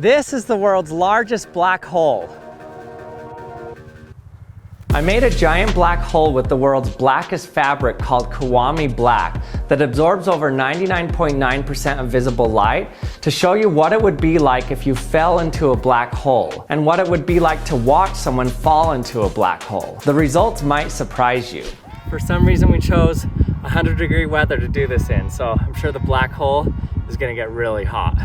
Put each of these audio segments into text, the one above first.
This is the world's largest black hole. I made a giant black hole with the world's blackest fabric called Kiwami Black that absorbs over 99.9% of visible light to show you what it would be like if you fell into a black hole and what it would be like to watch someone fall into a black hole. The results might surprise you. For some reason we chose 100-degree weather to do this in, so I'm sure the black hole is gonna get really hot.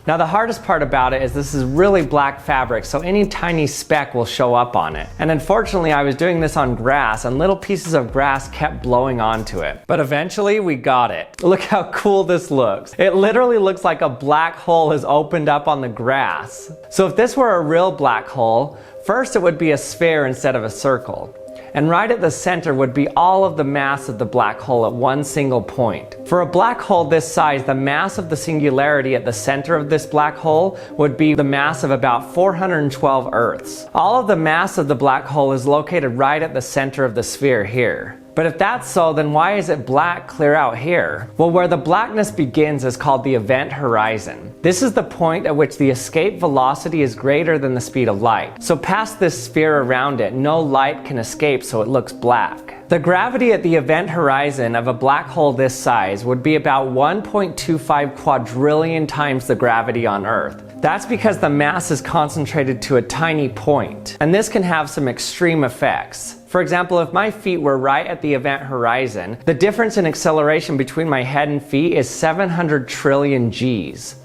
Now the hardest part about it is this is really black fabric, so any tiny speck will show up on it. And unfortunately I was doing this on grass and little pieces of grass kept blowing onto it. But eventually we got it. Look how cool this looks. It literally looks like a black hole has opened up on the grass. So if this were a real black hole, first it would be a sphere instead of a circle. And right at the center would be all of the mass of the black hole at one single point. For a black hole this size, the mass of the singularity at the center of this black hole would be the mass of about 412 Earths. All of the mass of the black hole is located right at the center of the sphere here. But if that's so, then why is it black clear out here? Well, where the blackness begins is called the event horizon. This is the point at which the escape velocity is greater than the speed of light. So past this sphere around it, no light can escape, so it looks black. The gravity at the event horizon of a black hole this size would be about 1.25 quadrillion times the gravity on Earth. That's because the mass is concentrated to a tiny point, and this can have some extreme effects. For example, if my feet were right at the event horizon, the difference in acceleration between my head and feet is 700 trillion Gs.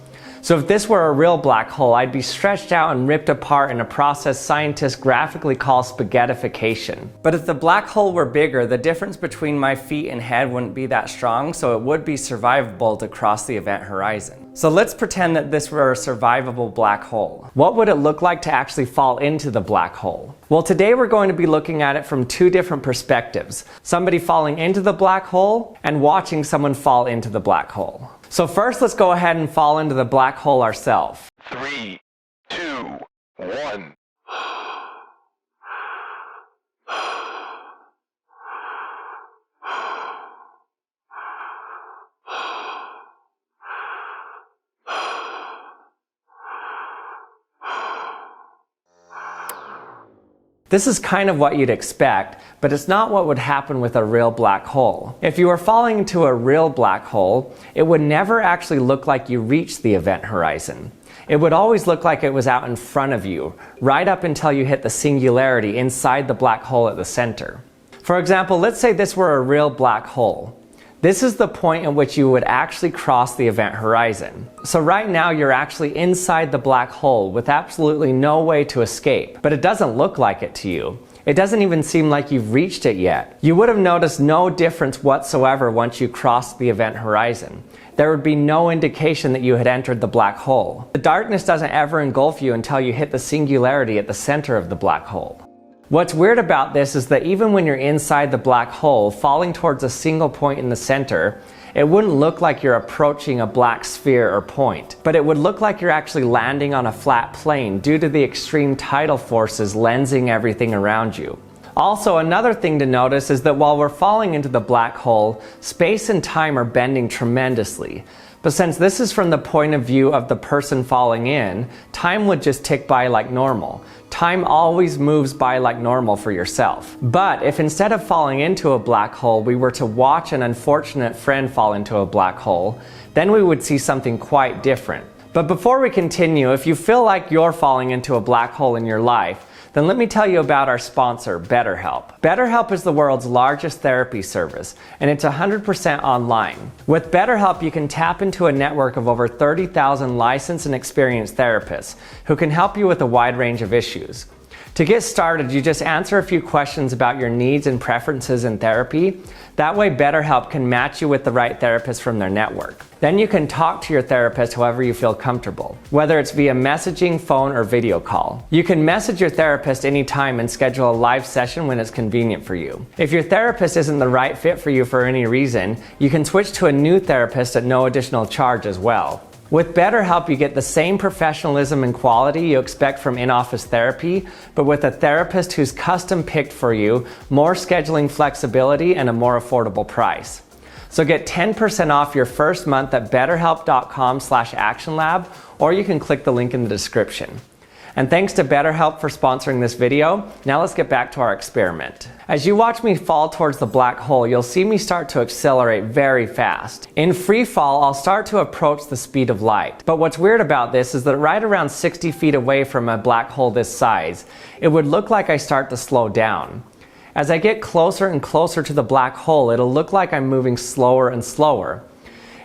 So if this were a real black hole, I'd be stretched out and ripped apart in a process scientists graphically call spaghettification. But if the black hole were bigger, the difference between my feet and head wouldn't be that strong, so it would be survivable to cross the event horizon. So let's pretend that this were a survivable black hole. What would it look like to actually fall into the black hole? Well, today we're going to be looking at it from two different perspectives. Somebody falling into the black hole and watching someone fall into the black hole. So first, let's go ahead and fall into the black hole ourselves. 3, 2, 1. This is kind of what you'd expect, but it's not what would happen with a real black hole. If you were falling into a real black hole, it would never actually look like you reached the event horizon. It would always look like it was out in front of you, right up until you hit the singularity inside the black hole at the center. For example, let's say this were a real black hole. This is the point at which you would actually cross the event horizon. So right now you're actually inside the black hole with absolutely no way to escape, but it doesn't look like it to you. It doesn't even seem like you've reached it yet. You would have noticed no difference whatsoever once you crossed the event horizon. There would be no indication that you had entered the black hole. The darkness doesn't ever engulf you until you hit the singularity at the center of the black hole. What's weird about this is that even when you're inside the black hole, falling towards a single point in the center, it wouldn't look like you're approaching a black sphere or point, but it would look like you're actually landing on a flat plane due to the extreme tidal forces lensing everything around you. Also, another thing to notice is that while we're falling into the black hole, space and time are bending tremendously. But since this is from the point of view of the person falling in, time would just tick by like normal. Time always moves by like normal for yourself. But if instead of falling into a black hole, we were to watch an unfortunate friend fall into a black hole, then we would see something quite different. But before we continue, if you feel like you're falling into a black hole in your life, then let me tell you about our sponsor, Betterhelp. Betterhelp is the world's largest therapy service, and it's 100% online. With Betterhelp, you can tap into a network of over 30,000 licensed and experienced therapists who can help you with a wide range of issues. To get started, you just answer a few questions about your needs and preferences in therapy. That way, Betterhelp can match you with the right therapist from their network. Then you can talk to your therapist however you feel comfortable, whether it's via messaging, phone, or video call. You can message your therapist anytime and schedule a live session when it's convenient for you. If your therapist isn't the right fit for you for any reason, you can switch to a new therapist at no additional charge as well. With Betterhelp, you get the same professionalism and quality you expect from in-office therapy, but with a therapist who's custom picked for you, more scheduling flexibility, and a more affordable price. So get 10% off your first month at betterhelp.com/actionlab, or you can click the link in the description. And thanks to Betterhelp for sponsoring this video. Now let's get back to our experiment. As you watch me fall towards the black hole, you'll see me start to accelerate very fast. In free fall, I'll start to approach the speed of light. But what's weird about this is that right around 60 feet away from a black hole this size, it would look like I start to slow down. As I get closer and closer to the black hole, it'll look like I'm moving slower and slower.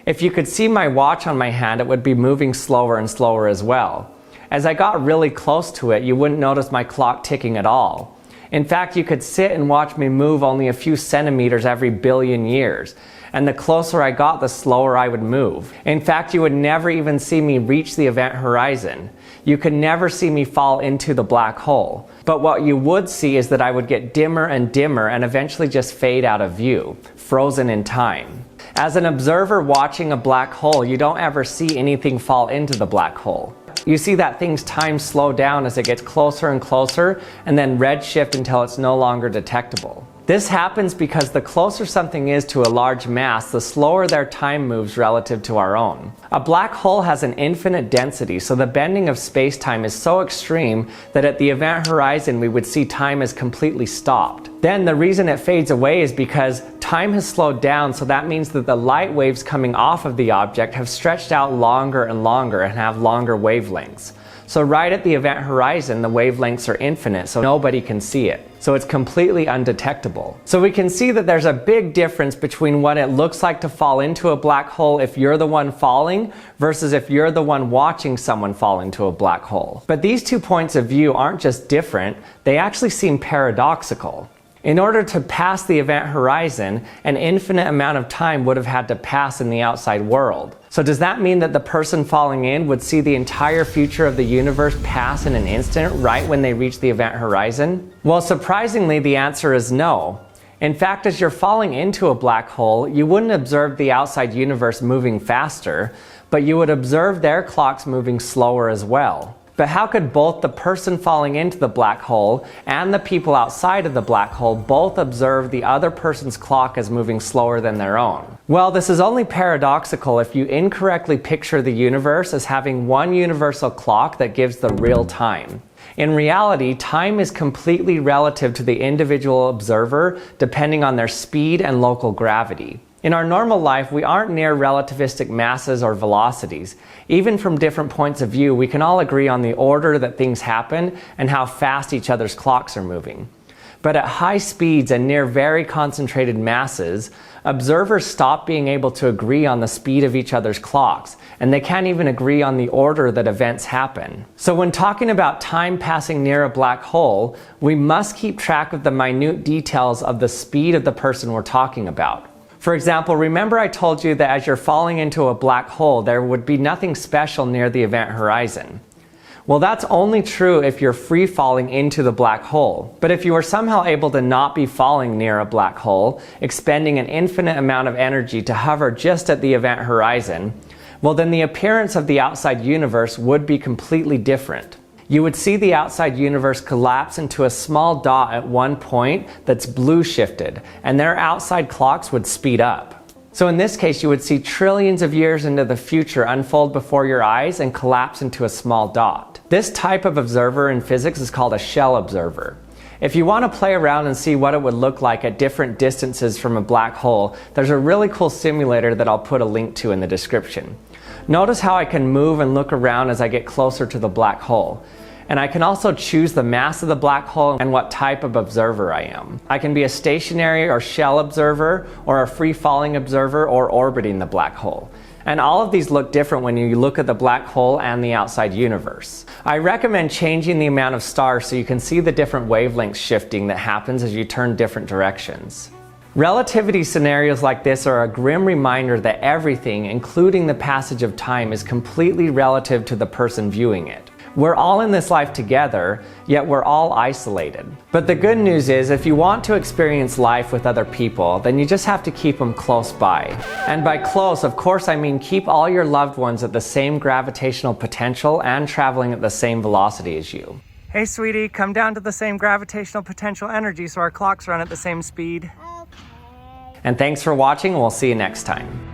If you could see my watch on my hand, it would be moving slower and slower as well. As I got really close to it, you wouldn't notice my clock ticking at all. In fact, you could sit and watch me move only a few centimeters every billion years. And the closer I got, the slower I would move. In fact, you would never even see me reach the event horizon. You could never see me fall into the black hole. But what you would see is that I would get dimmer and dimmer and eventually just fade out of view, frozen in time. As an observer watching a black hole, you don't ever see anything fall into the black hole. You see that thing's time slow down as it gets closer and closer, and then redshift until it's no longer detectable. This happens because the closer something is to a large mass, the slower their time moves relative to our own. A black hole has an infinite density, so the bending of space-time is so extreme that at the event horizon we would see time as completely stopped. Then the reason it fades away is because time has slowed down, so that means that the light waves coming off of the object have stretched out longer and longer and have longer wavelengths. So right at the event horizon, the wavelengths are infinite, so nobody can see it. So it's completely undetectable. So we can see that there's a big difference between what it looks like to fall into a black hole if you're the one falling versus if you're the one watching someone fall into a black hole. But these two points of view aren't just different, they actually seem paradoxical. In order to pass the event horizon, an infinite amount of time would have had to pass in the outside world. So does that mean that the person falling in would see the entire future of the universe pass in an instant right when they reach the event horizon? Well, surprisingly, the answer is no. In fact, as you're falling into a black hole, you wouldn't observe the outside universe moving faster, but you would observe their clocks moving slower as well. But how could both the person falling into the black hole and the people outside of the black hole both observe the other person's clock as moving slower than their own? Well, this is only paradoxical if you incorrectly picture the universe as having one universal clock that gives the real time. In reality, time is completely relative to the individual observer depending on their speed and local gravity. In our normal life, we aren't near relativistic masses or velocities. Even from different points of view, we can all agree on the order that things happen and how fast each other's clocks are moving. But at high speeds and near very concentrated masses, observers stop being able to agree on the speed of each other's clocks, and they can't even agree on the order that events happen. So when talking about time passing near a black hole, we must keep track of the minute details of the speed of the person we're talking about. For example, remember I told you that as you're falling into a black hole, there would be nothing special near the event horizon. Well, that's only true if you're free falling into the black hole. But if you are somehow able to not be falling near a black hole, expending an infinite amount of energy to hover just at the event horizon, well, then the appearance of the outside universe would be completely different. You would see the outside universe collapse into a small dot at one point that's blue shifted, and their outside clocks would speed up. So in this case, you would see trillions of years into the future unfold before your eyes and collapse into a small dot. This type of observer in physics is called a shell observer. If you want to play around and see what it would look like at different distances from a black hole, there's a really cool simulator that I'll put a link to in the description. Notice how I can move and look around as I get closer to the black hole. And I can also choose the mass of the black hole and what type of observer I am. I can be a stationary or shell observer, or a free-falling observer, or orbiting the black hole. And all of these look different when you look at the black hole and the outside universe. I recommend changing the amount of stars so you can see the different wavelengths shifting that happens as you turn different directions. Relativity scenarios like this are a grim reminder that everything, including the passage of time, is completely relative to the person viewing it. We're all in this life together, yet we're all isolated. But the good news is, if you want to experience life with other people, then you just have to keep them close by. And by close, of course, I mean keep all your loved ones at the same gravitational potential and traveling at the same velocity as you. Hey sweetie, come down to the same gravitational potential energy so our clocks run at the same speed. And thanks for watching, and we'll see you next time.